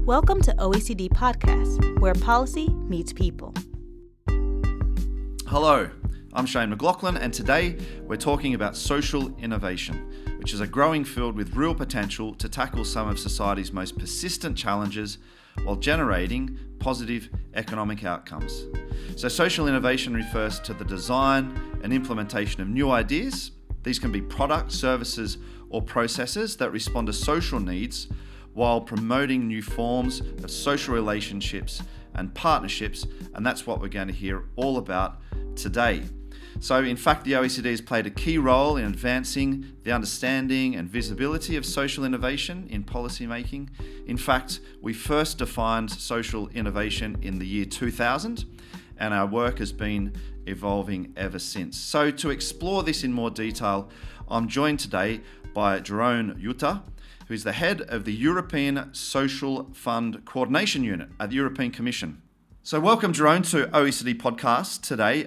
Welcome to OECD Podcast, where policy meets people. Hello, I'm Shayne MacLachlan, and today we're talking about social innovation, which is a growing field with real potential to tackle some of society's most persistent challenges while generating positive economic outcomes. So social innovation refers to the design and implementation of new ideas. These can be products, services, or processes that respond to social needs while promoting new forms of social relationships and partnerships, and that's what we're going to hear all about today. So in fact, the OECD has played a key role in advancing the understanding and visibility of social innovation in policymaking. In fact, we first defined social innovation in the year 2000, and our work has been evolving ever since. So to explore this in more detail, I'm joined today by Jeroen Jutte, who is the head of the European Social Fund Coordination Unit at the European Commission. So welcome, Jeroen, to OECD Podcast today.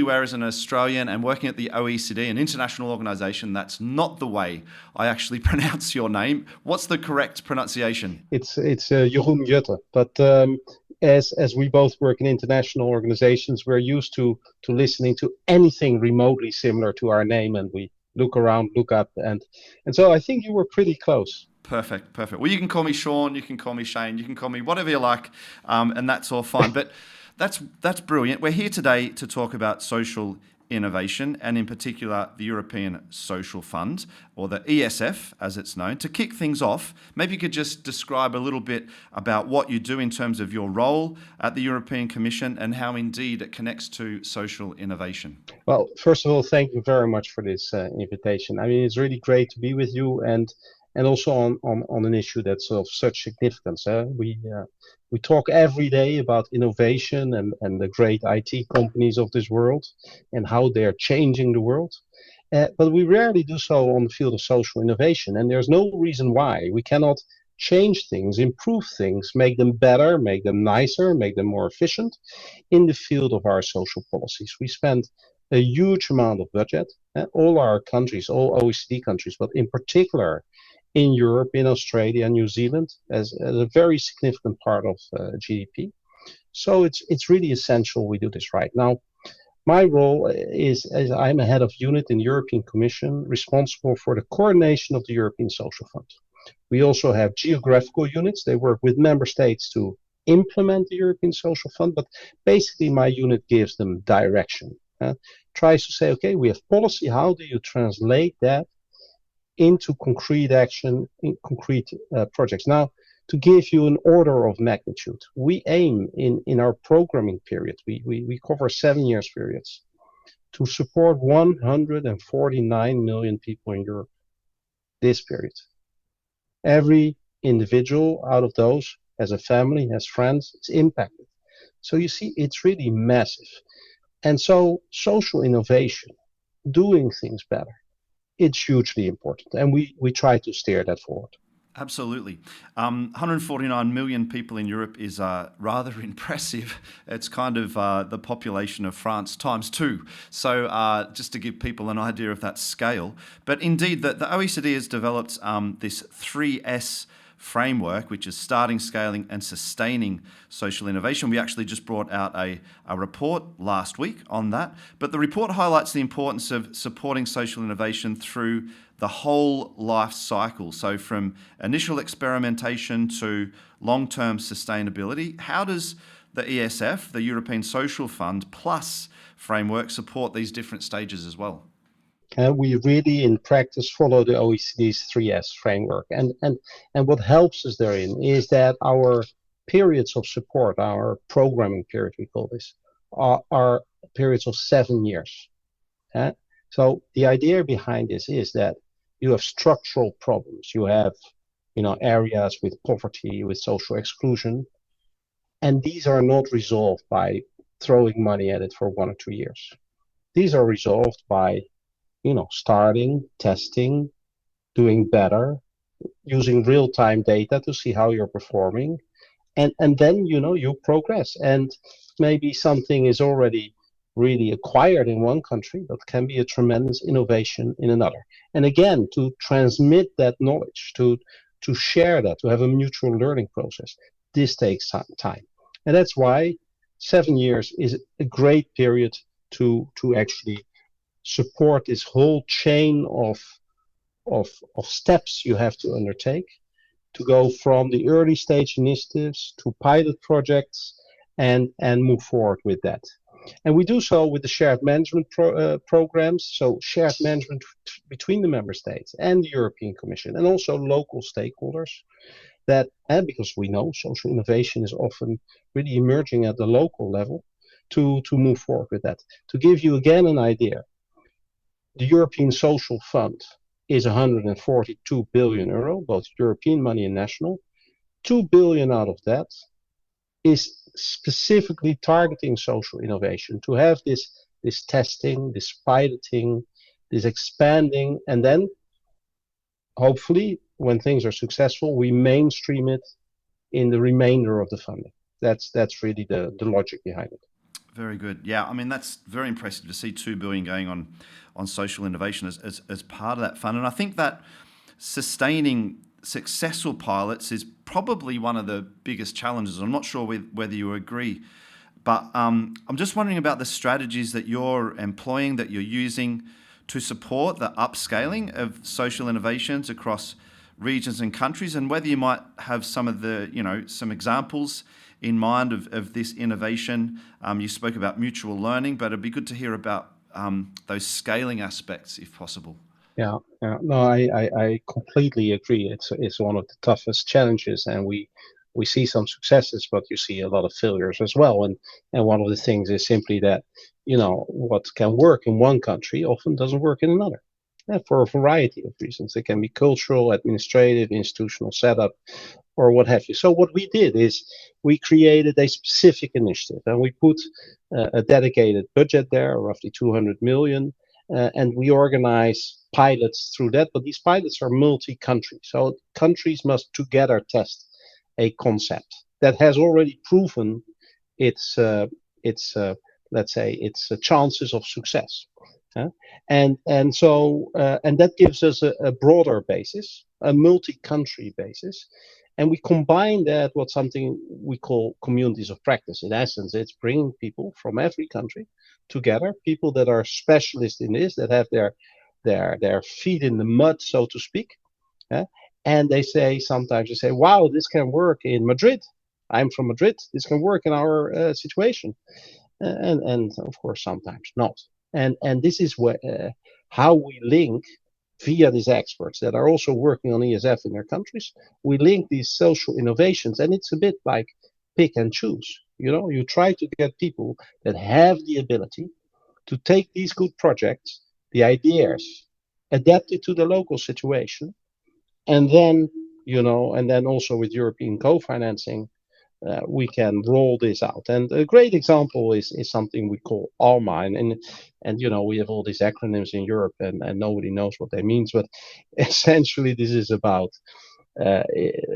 Whereas an Australian and working at the OECD, an international organisation, that's not the way I actually pronounce your name. What's the correct pronunciation? It's Jeroen Jutte, but as we both work in international organizations, we're used to listening to anything remotely similar to our name, and we look around, look up, and so I think you were pretty close. Perfect. Well, you can call me Sean, you can call me Shane, you can call me whatever you like, and that's all fine. But that's brilliant. We're here today to talk about social innovation, and in particular the European Social Fund, or the ESF as it's known. To kick things off, maybe you could just describe a little bit about what you do in terms of your role at the European Commission and how indeed it connects to social innovation. Well, first of all, thank you very much for this invitation. I mean, it's really great to be with you, and also on an issue that's of such significance. We talk every day about innovation and the great IT companies of this world and how they're changing the world. But we rarely do so on the field of social innovation. And there's no reason why. We cannot change things, improve things, make them better, make them nicer, make them more efficient in the field of our social policies. We spend a huge amount of budget, all our countries, all OECD countries, but in particular in Europe, in Australia, New Zealand, as a very significant part of GDP. So it's really essential we do this right. Now, my role is as I'm a head of unit in the European Commission, responsible for the coordination of the European Social Fund. We also have geographical units. They work with member states to implement the European Social Fund, but basically my unit gives them direction. Tries to say, okay, we have policy. How do you translate that into concrete action, in concrete projects? Now, to give you an order of magnitude, we aim in our programming period, we cover 7 years periods, to support 149 million people in Europe this period. Every individual out of those has a family, has friends, is impacted. So you see, it's really massive. And so social innovation, doing things better, it's hugely important, and we try to steer that forward. Absolutely. 149 million people in Europe is rather impressive. It's kind of the population of France times 2. So just to give people an idea of that scale. But indeed, the OECD has developed this 3S framework, which is starting, scaling, and sustaining social innovation. We actually just brought out a report last week on that. But the report highlights the importance of supporting social innovation through the whole life cycle. So from initial experimentation to long-term sustainability. How does the ESF, the European Social Fund Plus framework, support these different stages as well? We really, in practice, follow the OECD's 3S framework. And what helps us therein is that our periods of support, our programming period, we call this, are periods of 7 years. So the idea behind this is that you have structural problems. You have, areas with poverty, with social exclusion, and these are not resolved by throwing money at it for 1 or 2 years. These are resolved by starting, testing, doing better, using real-time data to see how you're performing, and then you progress. And maybe something is already really acquired in one country, but can be a tremendous innovation in another. And again, to transmit that knowledge, to to share that, to have a mutual learning process. This takes time. And that's why 7 years is a great period to actually support this whole chain of steps you have to undertake to go from the early stage initiatives to pilot projects and move forward with that. And we do so with the shared management programs, so shared management between the member states and the European Commission, and also local stakeholders. That, and because we know social innovation is often really emerging at the local level, to move forward with that. To give you again an idea, the European Social Fund is 142 billion euro, both European money and national. 2 billion out of that is specifically targeting social innovation, to have this testing, this piloting, this expanding, and then hopefully when things are successful, we mainstream it in the remainder of the funding. That's really the logic behind it. Very good. Yeah, I mean, that's very impressive to see 2 billion going on social innovation as part of that fund. And I think that sustaining successful pilots is probably one of the biggest challenges. I'm not sure whether you agree, but I'm just wondering about the strategies that you're employing, that you're using to support the upscaling of social innovations across regions and countries, and whether you might have some of the, some examples in mind of this innovation. You spoke about mutual learning, but it'd be good to hear about those scaling aspects, if possible. Yeah. No, I completely agree. It's one of the toughest challenges, and we see some successes, but you see a lot of failures as well. And one of the things is simply that, what can work in one country often doesn't work in another. For a variety of reasons. It can be cultural, administrative, institutional setup, or what have you. So what we did is we created a specific initiative, and we put a dedicated budget there, roughly 200 million, and we organize pilots through that. But these pilots are multi-country, so countries must together test a concept that has already proven its chances of success. And that gives us a broader basis, a multi-country basis, and we combine that with something we call communities of practice. In essence, it's bringing people from every country together, people that are specialists in this, that have their feet in the mud, so to speak, and sometimes they say, "Wow, this can work in Madrid. I'm from Madrid. This can work in our situation," and of course sometimes not. And this is how we link via these experts that are also working on ESF in their countries. We link these social innovations, and it's a bit like pick and choose. You try to get people that have the ability to take these good projects, the ideas, adapt it to the local situation, and then also with European co-financing, we can roll this out. And a great example is something we call ALMA, and we have all these acronyms in Europe, and nobody knows what they mean, but essentially this is about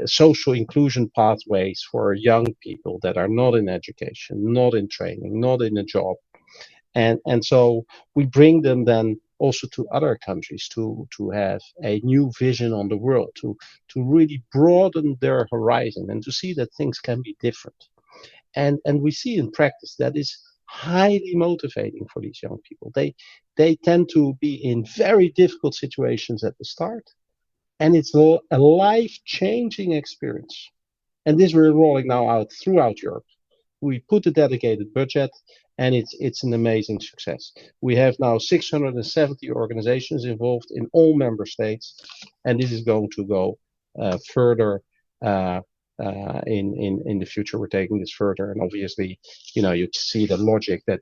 social inclusion pathways for young people that are not in education, not in training, not in a job, and so we bring them then also to other countries to have a new vision on the world, to really broaden their horizon and to see that things can be different. And we see in practice that is highly motivating for these young people. They tend to be in very difficult situations at the start, and it's a life-changing experience. And this we're rolling now out throughout Europe. We put a dedicated budget, and it's an amazing success. We have now 670 organizations involved in all member states, and this is going to go further in the future. We're taking this further, and obviously, you see the logic that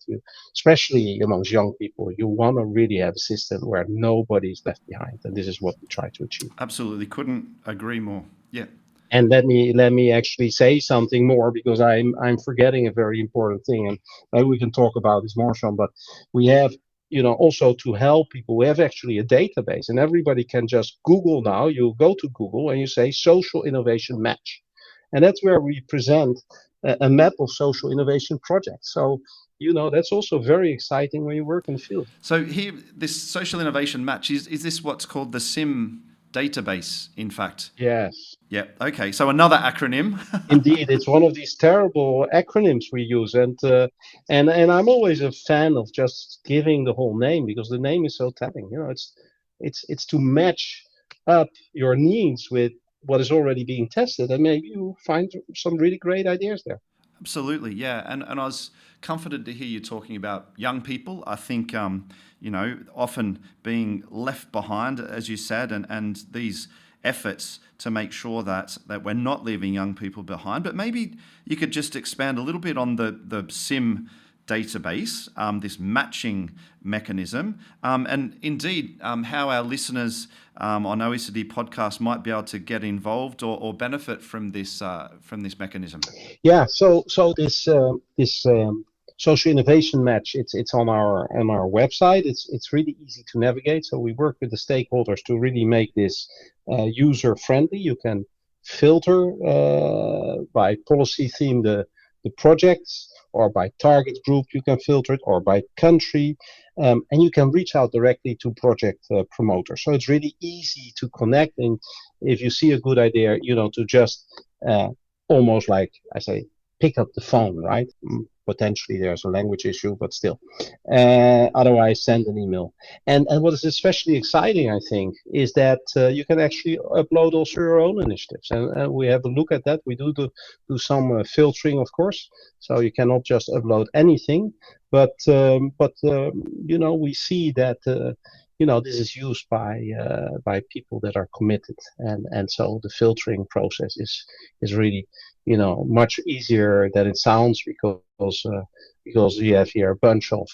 especially amongst young people, you want to really have a system where nobody is left behind, and this is what we try to achieve. Absolutely, couldn't agree more. Yeah. And let me actually say something more, because I'm forgetting a very important thing, and maybe we can talk about this more, Sean. But we have, also to help people, we have actually a database, and everybody can just Google now. You go to Google and you say social innovation match, and that's where we present a map of social innovation projects. So that's also very exciting when you work in the field. So here, this social innovation match, is this what's called the SIM database, in fact. Yes. Yeah. Okay. So another acronym. Indeed, it's one of these terrible acronyms we use, and I'm always a fan of just giving the whole name because the name is so telling. It's to match up your needs with what is already being tested, and maybe you find some really great ideas there. Absolutely, yeah. And I was comforted to hear you talking about young people. I think, often being left behind, as you said, and these efforts to make sure that we're not leaving young people behind. But maybe you could just expand a little bit on the SIM database, this matching mechanism, and indeed how our listeners on OECD Podcast might be able to get involved or benefit from this mechanism. Yeah, so this social innovation match, it's on our website. It's really easy to navigate. So we work with the stakeholders to really make this user friendly. You can filter by policy theme the projects, or by target group you can filter it, or by country, and you can reach out directly to project promoters. So it's really easy to connect, and if you see a good idea, to just almost like I say, pick up the phone, right? Potentially there's a language issue, but still. Otherwise, send an email. And what is especially exciting, I think, is that you can actually upload also your own initiatives. And we have a look at that. We do some filtering, of course. So you cannot just upload anything. But we see that this is used by people that are committed, and so the filtering process is really much easier than it sounds, because you have here a bunch of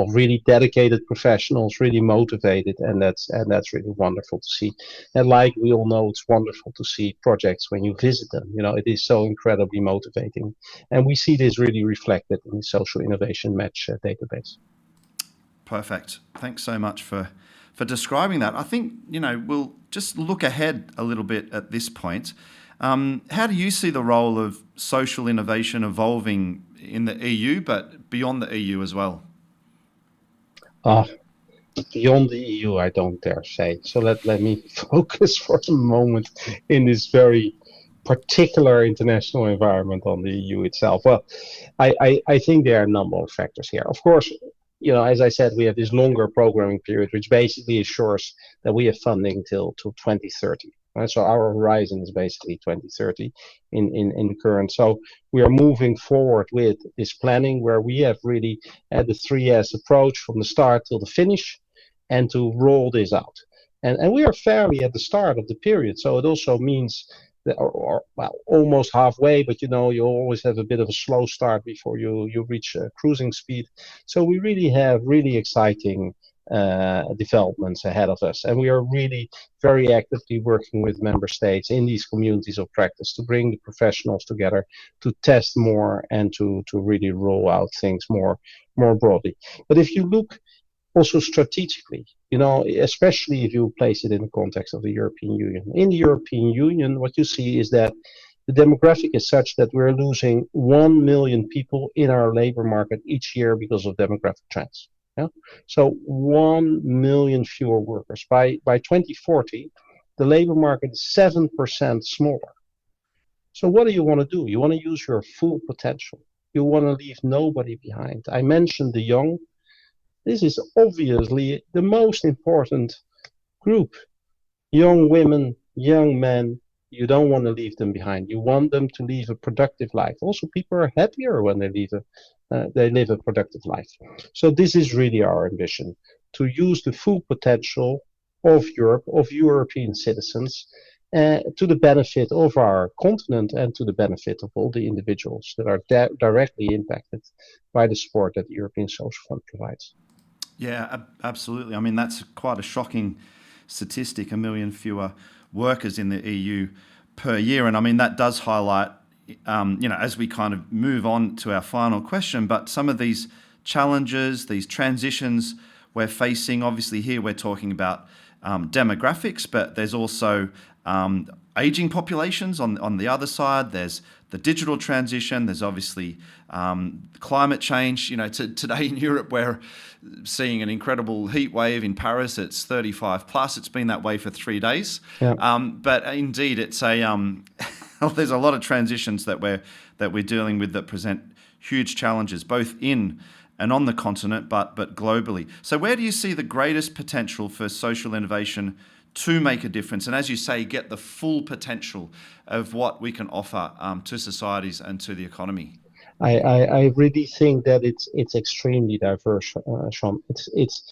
really dedicated professionals, really motivated, and that's really wonderful to see. And like we all know, it's wonderful to see projects when you visit them. It is so incredibly motivating, and we see this really reflected in the social innovation match database. Perfect. Thanks so much for describing that. I think, we'll just look ahead a little bit at this point. How do you see the role of social innovation evolving in the EU, but beyond the EU as well? Beyond the EU, I don't dare say. So let me focus for a moment in this very particular international environment on the EU itself. Well, I think there are a number of factors here. Of course, as I said, we have this longer programming period, which basically assures that we have funding till 2030. Right? So our horizon is basically 2030 in the current. So we are moving forward with this planning where we have really had the 3S approach from the start till the finish, and to roll this out. And we are fairly at the start of the period. So it also means that, almost halfway, but you always have a bit of a slow start before you reach cruising speed. So we really have really exciting developments ahead of us, and we are really very actively working with member states in these communities of practice to bring the professionals together to test more and to really roll out things more broadly. But if you look also strategically, especially if you place it in the context of the European Union. In the European Union, what you see is that the demographic is such that we're losing 1 million people in our labor market each year because of demographic trends. Yeah? So 1 million fewer workers. By 2040, the labor market is 7% smaller. So what do you want to do? You want to use your full potential. You want to leave nobody behind. I mentioned the young. This is obviously the most important group. Young women, young men, you don't want to leave them behind. You want them to live a productive life. Also, people are happier when they live a productive life. So this is really our ambition, to use the full potential of Europe, of European citizens, to the benefit of our continent and to the benefit of all the individuals that are directly impacted by the support that the European Social Fund provides. Yeah, absolutely. I mean, that's quite a shocking statistic, 1 million fewer workers in the EU per year. And I mean, that does highlight, as we kind of move on to our final question, but some of these challenges, these transitions we're facing. Obviously here we're talking about demographics, but there's also aging populations on the other side. There's the digital transition. There's obviously climate change. Today in Europe, we're seeing an incredible heat wave in Paris. It's 35 plus. It's been that way for 3 days. Yeah. But indeed, it's there's a lot of transitions that we're dealing with that present huge challenges, both in and on the continent, but globally. So where do you see the greatest potential for social innovation to make a difference, and as you say, get the full potential of what we can offer to societies and to the economy? I really think that it's extremely diverse, Sean. It's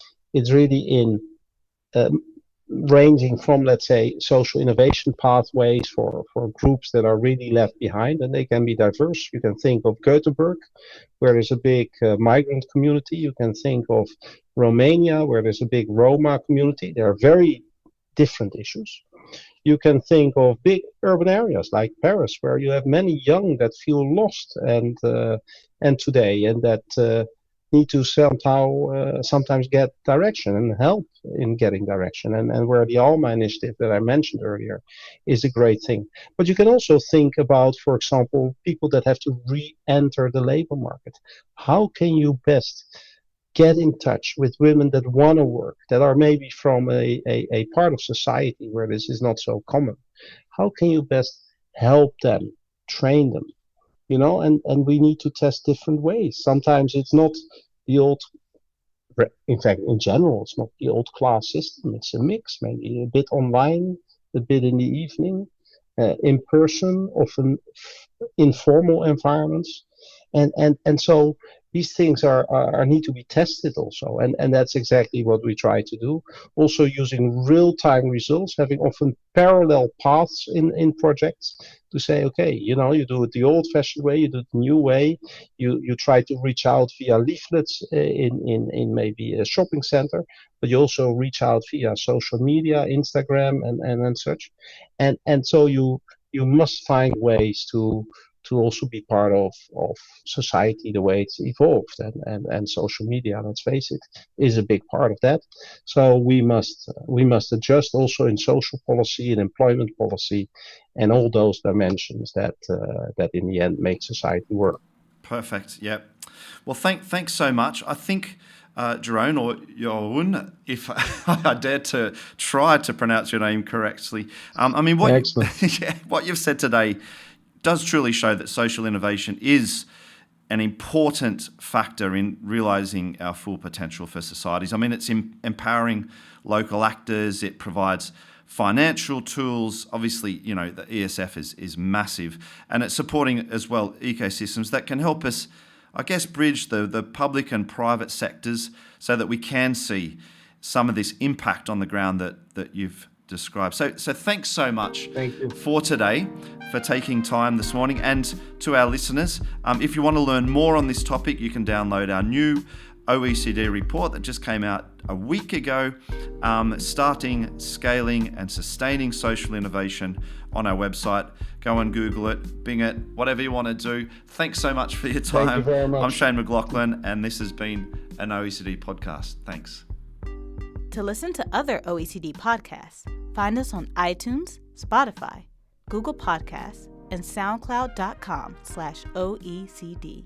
really in ranging from, let's say, social innovation pathways for groups that are really left behind, and they can be diverse. You can think of Gothenburg, where there's a big migrant community. You can think of Romania, where there's a big Roma community. There are very different issues. You can think of big urban areas like Paris, where you have many young that feel lost and today, and that need to somehow sometimes get direction and help in getting direction, and where the Alma initiative that I mentioned earlier is a great thing. But you can also think about, for example, people that have to re-enter the labor market. How can you best get in touch with women that want to work, that are maybe from a part of society where this is not so common? How can you best help them, train them? And we need to test different ways. Sometimes it's not the old, in fact, in general, it's not the old class system. It's a mix, maybe a bit online, a bit in the evening, in person, often informal environments. And so these things are need to be tested also, and that's exactly what we try to do. Also using real-time results, having often parallel paths in projects to say, okay, you do it the old-fashioned way, you do it the new way. You try to reach out via leaflets in maybe a shopping center, but you also reach out via social media, Instagram, and such. And so you must find ways to also be part of society the way it's evolved, and social media, let's face it, is a big part of that. So we must adjust also in social policy and employment policy and all those dimensions that in the end make society work. Perfect. Yeah. Well, thanks so much. I think Jeroen, or Jeroen, if I dare to try to pronounce your name correctly. What you've said today does truly show that social innovation is an important factor in realizing our full potential for societies. I mean, it's empowering local actors. It provides financial tools. Obviously, the ESF is massive, and it's supporting as well ecosystems that can help us, I guess, bridge the public and private sectors so that we can see some of this impact on the ground that you've described. So thanks so much for today, for taking time this morning. And to our listeners, if you want to learn more on this topic, you can download our new OECD report that just came out a week ago, starting, scaling and sustaining social innovation, on our website. Go and Google it, Bing it, whatever you want to do. Thanks so much for your time. Thank you very much. I'm Shayne MacLachlan, and this has been an OECD podcast. Thanks. To listen to other OECD podcasts, find us on iTunes, Spotify, Google Podcasts, and SoundCloud.com/OECD.